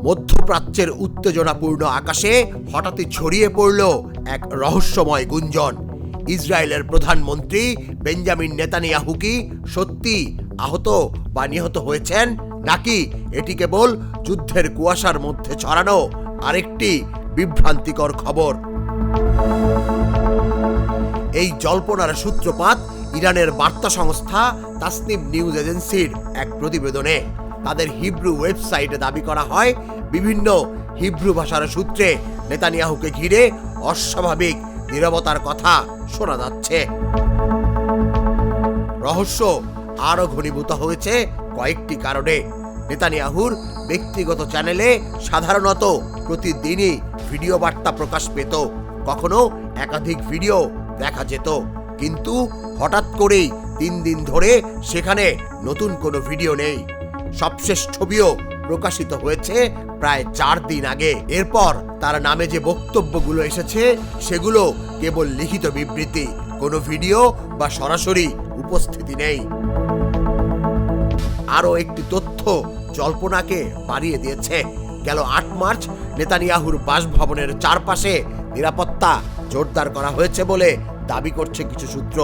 মধ্যপ্রাচ্যের উত্তেজনাপূর্ণ আকাশে হঠাৎই ছড়িয়ে পড়ল এক রহস্যময় গুঞ্জন। ইসরায়েলের প্রধানমন্ত্রী বেঞ্জামিন নেতানিয়াহু কি সত্যি আহত বা নিহত হয়েছেন, নাকি এটি কেবল যুদ্ধের কুয়াশার মধ্যে ছড়ানো আরেকটি বিভ্রান্তিকর খবর? এই জল্পনার সূত্রপাত ইরানের বার্তা সংস্থা তাসনিম নিউজ এজেন্সির এক প্রতিবেদনে। তাদের হিব্রু ওয়েবসাইটে দাবি করা হয়, বিভিন্ন হিব্রু ভাষার সূত্রে নেতানিয়াহুকে ঘিরে অস্বাভাবিক নীরবতার কথা শোনা যাচ্ছে। রহস্য আরও ঘনীভূত হয়েছে কয়েকটি কারণে। নেতানিয়াহুর ব্যক্তিগত চ্যানেলে সাধারণত প্রতিদিনই ভিডিও বার্তা প্রকাশ পেত, কখনো একাধিক ভিডিও দেখা যেত, কিন্তু হঠাৎ করেই 3 দিন ধরে সেখানে নতুন কোনো ভিডিও নেই। সবশেষ ছবিও প্রকাশিত হয়েছে প্রায় 4 দিন আগে। এরপর তার নামে যে বক্তব্যগুলো এসেছে সেগুলো কেবল লিখিত বিবৃতি, কোনো ভিডিও বা সরাসরি উপস্থিতি নেই। আরও একটি তথ্য জল্পনাকে বাড়িয়ে দিয়েছে। গেল 8 মার্চ নেতানিয়াহুর বাসভবনের চারপাশে নিরাপত্তা জোরদার করা হয়েছে বলে দাবি করছে কিছু সূত্র,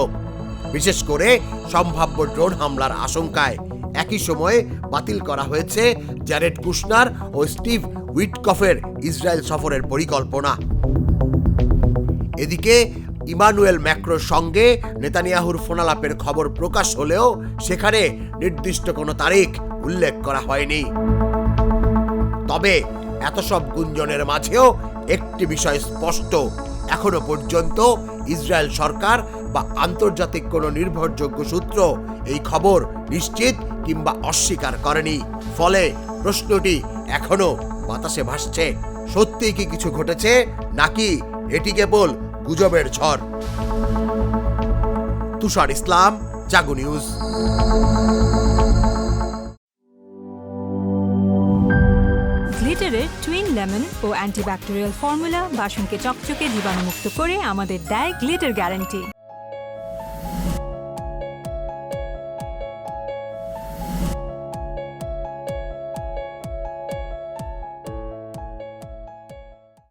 বিশেষ করে সম্ভাব্য ড্রোন হামলার আশঙ্কায়। একই সময়ে বাতিল করা হয়েছে জ্যারেড কুশনার ও স্টিভ উইটকফের ইসরায়েল সফরের পরিকল্পনা। এদিকে ইমানুয়েল ম্যাক্রোর সঙ্গে নেতানিয়াহুর ফোনালাপের খবর প্রকাশ হলেও সেখানে নির্দিষ্ট কোনো তারিখ উল্লেখ করা হয়নি। তবে এত সব গুঞ্জনের মাঝেও একটি বিষয় স্পষ্ট, এখনো পর্যন্ত ইসরায়েল সরকার বা আন্তর্জাতিক কোনো নির্ভরযোগ্য সূত্র এই খবর নিশ্চিত কিংবা অস্বীকার করেনি। ফলে প্রশ্নটি এখনো বাতাসে ভাসছে, সত্যি কি কিছু ঘটেছে, নাকি এটি কেবল গুজবের ঝড়? তুষার ইসলাম, জাগো নিউজ। গ্লিটারের টুইন লেমন ও অ্যান্টিব্যাকটেরিয়াল ফর্মুলা বাসনকে চকচকে জীবাণুমুক্ত করে আমাদের দেয় গ্লিটার গ্যারান্টি।